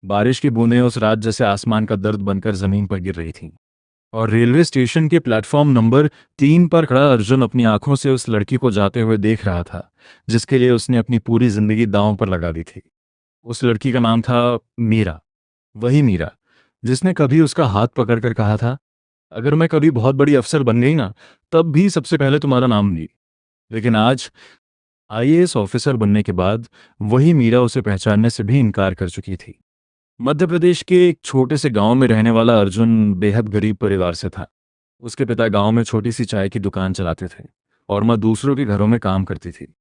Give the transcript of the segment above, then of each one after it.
बारिश की बूंदें उस रात जैसे आसमान का दर्द बनकर जमीन पर गिर रही थीं। और रेलवे स्टेशन के प्लेटफॉर्म नंबर 3 पर खड़ा अर्जुन अपनी आंखों से उस लड़की को जाते हुए देख रहा था, जिसके लिए उसने अपनी पूरी जिंदगी दांव पर लगा दी थी। उस लड़की का नाम था मीरा। वही मीरा जिसने कभी उसका हाथ पकड़कर कहा था, अगर मैं कभी बहुत बड़ी अफसर बन गई ना, तब भी सबसे पहले तुम्हारा नाम ली। लेकिन आज आईएएस ऑफिसर बनने के बाद वही मीरा उसे पहचानने से भी इनकार कर चुकी थी। मध्य प्रदेश के एक छोटे से गांव में रहने वाला अर्जुन बेहद गरीब परिवार से था। उसके पिता गांव में छोटी सी चाय की दुकान चलाते थे और माँ दूसरों के घरों में काम करती थी।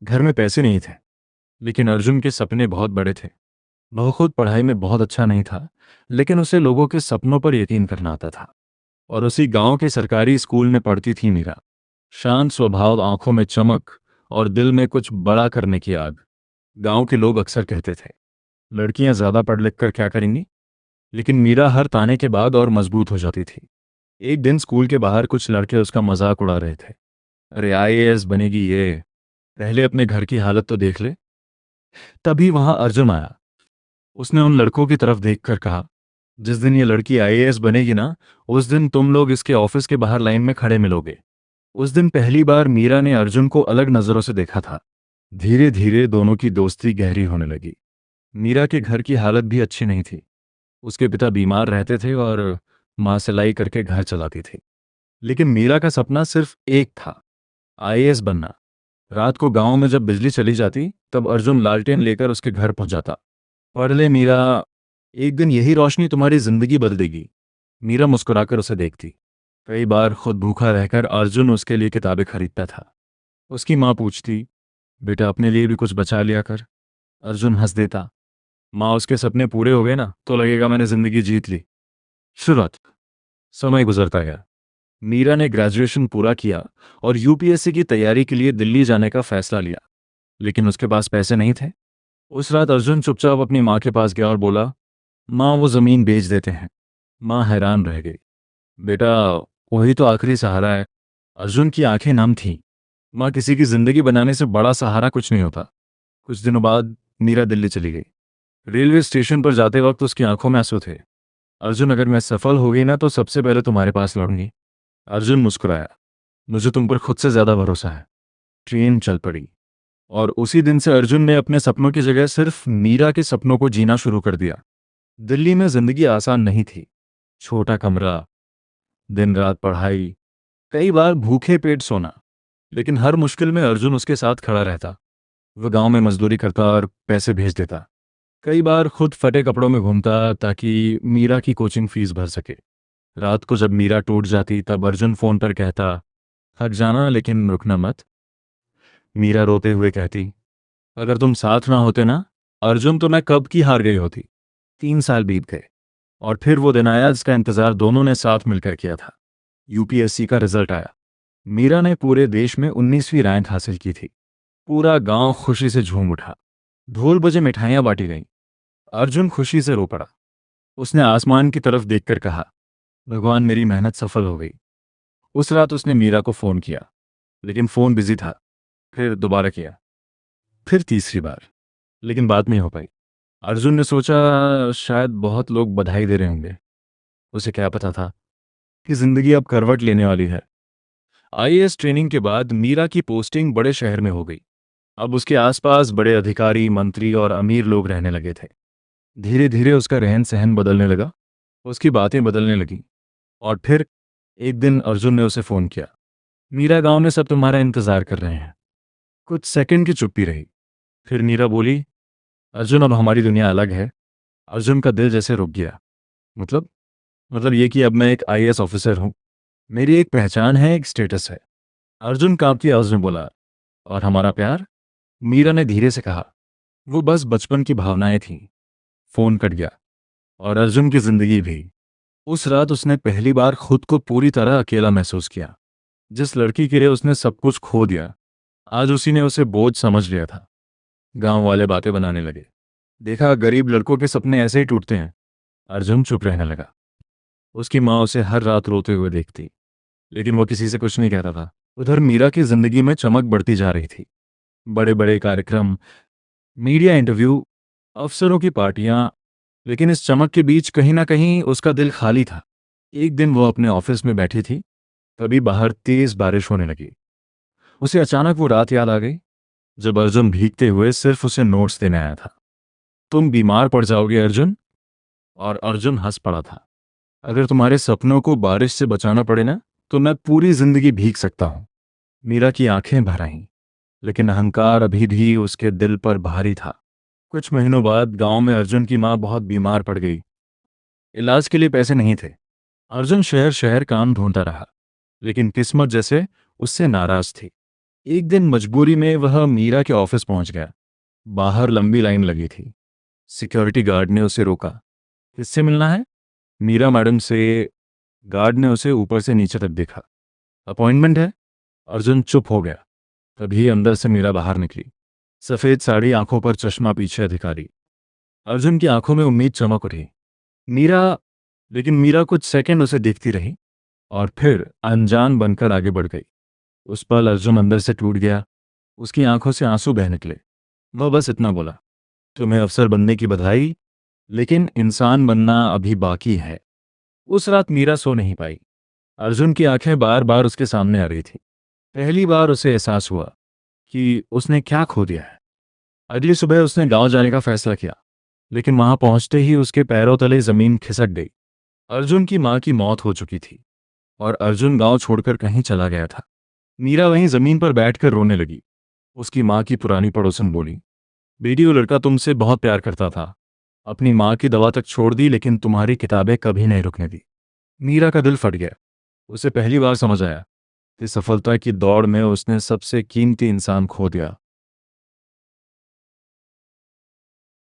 घर में पैसे नहीं थे, लेकिन अर्जुन के सपने बहुत बड़े थे। वह खुद पढ़ाई में बहुत अच्छा नहीं था, लेकिन उसे लोगों के सपनों पर यकीन करना आता था। और उसी गांव के सरकारी स्कूल में पढ़ती थी मीरा। शांत स्वभाव, आंखों में चमक और दिल में कुछ बड़ा करने की आग। गांव के लोग अक्सर कहते थे, लड़कियां ज्यादा पढ़ लिख कर क्या करेंगी, लेकिन मीरा हर ताने के बाद और मजबूत हो जाती थी। एक दिन स्कूल के बाहर कुछ लड़के उसका मजाक उड़ा रहे थे। अरे आईएएस बनेगी ये, पहले अपने घर की हालत तो देख ले। तभी वहां अर्जुन आया। उसने उन लड़कों की तरफ देखकर कहा, जिस दिन ये लड़की आईएएस बनेगी ना, उस दिन तुम लोग इसके ऑफिस के बाहर लाइन में खड़े मिलोगे। उस दिन पहली बार मीरा ने अर्जुन को अलग नजरों से देखा था। धीरे धीरे दोनों की दोस्ती गहरी होने लगी। मीरा के घर की हालत भी अच्छी नहीं थी। उसके पिता बीमार रहते थे और माँ सिलाई करके घर चलाती थी। लेकिन मीरा का सपना सिर्फ एक था, आईएएस बनना। रात को गांव में जब बिजली चली जाती, तब अर्जुन लालटेन लेकर उसके घर पहुंच जाता। पढ़ ले मीरा, एक दिन यही रोशनी तुम्हारी जिंदगी बदल देगी। मीरा मुस्कुराकर उसे देखती। कई बार खुद भूखा रहकर अर्जुन उसके लिए किताबें खरीदता था। उसकी माँ पूछती, बेटा अपने लिए भी कुछ बचा लिया कर। अर्जुन हंस देता। माँ, उसके सपने पूरे हो गए ना तो लगेगा मैंने जिंदगी जीत ली। शुरुआत। समय गुजरता गया। मीरा ने ग्रेजुएशन पूरा किया और यूपीएससी की तैयारी के लिए दिल्ली जाने का फैसला लिया। लेकिन उसके पास पैसे नहीं थे। उस रात अर्जुन चुपचाप अपनी माँ के पास गया और बोला, माँ वो ज़मीन बेच देते हैं। माँ हैरान रह गई। बेटा, वही तो आखिरी सहारा है। अर्जुन की आंखें नम थीं। माँ, किसी की जिंदगी बनाने से बड़ा सहारा कुछ नहीं होता। कुछ दिनों बाद मीरा दिल्ली चली गई। रेलवे स्टेशन पर जाते वक्त उसकी आंखों में आंसू थे। अर्जुन, अगर मैं सफल हो गई ना तो सबसे पहले तुम्हारे पास लौटूंगी। अर्जुन मुस्कुराया। मुझे तुम पर खुद से ज्यादा भरोसा है। ट्रेन चल पड़ी और उसी दिन से अर्जुन ने अपने सपनों की जगह सिर्फ मीरा के सपनों को जीना शुरू कर दिया। दिल्ली में जिंदगी आसान नहीं थी। छोटा कमरा, दिन रात पढ़ाई, कई बार भूखे पेट सोना। लेकिन हर मुश्किल में अर्जुन उसके साथ खड़ा रहता। वह गांव में मजदूरी करता और पैसे भेज देता। कई बार खुद फटे कपड़ों में घूमता ताकि मीरा की कोचिंग फीस भर सके। रात को जब मीरा टूट जाती तब अर्जुन फोन पर कहता, थक जाना लेकिन रुकना मत। मीरा रोते हुए कहती, अगर तुम साथ ना होते ना अर्जुन, तो मैं कब की हार गई होती। 3 साल बीत गए और फिर वो दिन आया जिसका इंतजार दोनों ने साथ मिलकर किया था। यूपीएससी का रिजल्ट आया। मीरा ने पूरे देश में 19वीं रैंक हासिल की थी। पूरा गांव खुशी से झूम उठा। ढोल बजे, मिठाइयां बांटी गईं। अर्जुन खुशी से रो पड़ा। उसने आसमान की तरफ देखकर कहा, भगवान, मेरी मेहनत सफल हो गई। उस रात उसने मीरा को फोन किया, लेकिन फोन बिजी था। फिर दोबारा किया, फिर तीसरी बार, लेकिन बात नहीं हो पाई। अर्जुन ने सोचा शायद बहुत लोग बधाई दे रहे होंगे। उसे क्या पता था कि जिंदगी अब करवट लेने वाली है। आईएएस ट्रेनिंग के बाद मीरा की पोस्टिंग बड़े शहर में हो गई। अब उसके आसपास बड़े अधिकारी, मंत्री और अमीर लोग रहने लगे थे। धीरे धीरे उसका रहन सहन बदलने लगा। उसकी बातें बदलने लगीं। और फिर एक दिन अर्जुन ने उसे फोन किया, मीरा, गांव में सब तुम्हारा इंतजार कर रहे हैं। कुछ सेकंड की चुप्पी रही। फिर मीरा बोली, अर्जुन, अब हमारी दुनिया अलग है। अर्जुन का दिल जैसे रुक गया। मतलब मतलब ये कि अब मैं एक आईएएस ऑफिसर हूँ। मेरी एक पहचान है, एक स्टेटस है। अर्जुन कांपती आवाज में बोला, और हमारा प्यार? मीरा ने धीरे से कहा, वो बस बचपन की भावनाएं थीं। फोन कट गया और अर्जुन की जिंदगी भी। उस रात उसने पहली बार खुद को पूरी तरह अकेला महसूस किया। जिस लड़की के लिए उसने सब कुछ खो दिया, आज उसी ने उसे बोझ समझ लिया था। गांव वाले बातें बनाने लगे, देखा गरीब लड़कों के सपने ऐसे ही टूटते हैं। अर्जुन चुप रहने लगा। उसकी माँ उसे हर रात रोते हुए देखती, लेकिन वो किसी से कुछ नहीं कहता था। उधर मीरा की जिंदगी में चमक बढ़ती जा रही थी। बड़े बड़े कार्यक्रम, मीडिया इंटरव्यू, अफसरों की पार्टियां, लेकिन इस चमक के बीच कहीं ना कहीं उसका दिल खाली था। एक दिन वो अपने ऑफिस में बैठी थी, तभी बाहर तेज बारिश होने लगी। उसे अचानक वो रात याद आ गई जब अर्जुन भीगते हुए सिर्फ उसे नोट्स देने आया था। तुम बीमार पड़ जाओगे अर्जुन। और अर्जुन हंस पड़ा था। अगर तुम्हारे सपनों को बारिश से बचाना पड़े ना, तो मैं पूरी जिंदगी भीग सकता हूं। मीरा की आंखें भर आईं, लेकिन अहंकार अभी भी उसके दिल पर भारी था। कुछ महीनों बाद गांव में अर्जुन की मां बहुत बीमार पड़ गई। इलाज के लिए पैसे नहीं थे। अर्जुन शहर शहर काम ढूंढता रहा, लेकिन किस्मत जैसे उससे नाराज थी। एक दिन मजबूरी में वह मीरा के ऑफिस पहुंच गया। बाहर लंबी लाइन लगी थी। सिक्योरिटी गार्ड ने उसे रोका। किससे मिलना है? मीरा मैडम से। गार्ड ने उसे ऊपर से नीचे तक देखा। अपॉइंटमेंट है। अर्जुन चुप हो गया। तभी अंदर से मीरा बाहर निकली। सफेद साड़ी, आंखों पर चश्मा, पीछे अधिकारी। अर्जुन की आंखों में उम्मीद चमक उठी। मीरा। लेकिन मीरा कुछ सेकंड उसे देखती रही और फिर अनजान बनकर आगे बढ़ गई। उस पल अर्जुन अंदर से टूट गया। उसकी आंखों से आंसू बह निकले। वह बस इतना बोला, तुम्हें अफसर बनने की बधाई, लेकिन इंसान बनना अभी बाकी है। उस रात मीरा सो नहीं पाई। अर्जुन की आंखें बार बार उसके सामने आ रही थी। पहली बार उसे एहसास हुआ कि उसने क्या खो दिया है। अगली सुबह उसने गांव जाने का फैसला किया, लेकिन वहां पहुंचते ही उसके पैरों तले जमीन खिसक गई। अर्जुन की मां की मौत हो चुकी थी और अर्जुन गांव छोड़कर कहीं चला गया था। मीरा वहीं जमीन पर बैठकर रोने लगी। उसकी मां की पुरानी पड़ोसन बोली, बेटी, वो लड़का तुमसे बहुत प्यार करता था। अपनी मां की दवा तक छोड़ दी, लेकिन तुम्हारी किताबें कभी नहीं रुकने दी। मीरा का दिल फट गया। उसे पहली बार समझ आया कि सफलता की दौड़ में उसने सबसे कीमती इंसान खो दिया।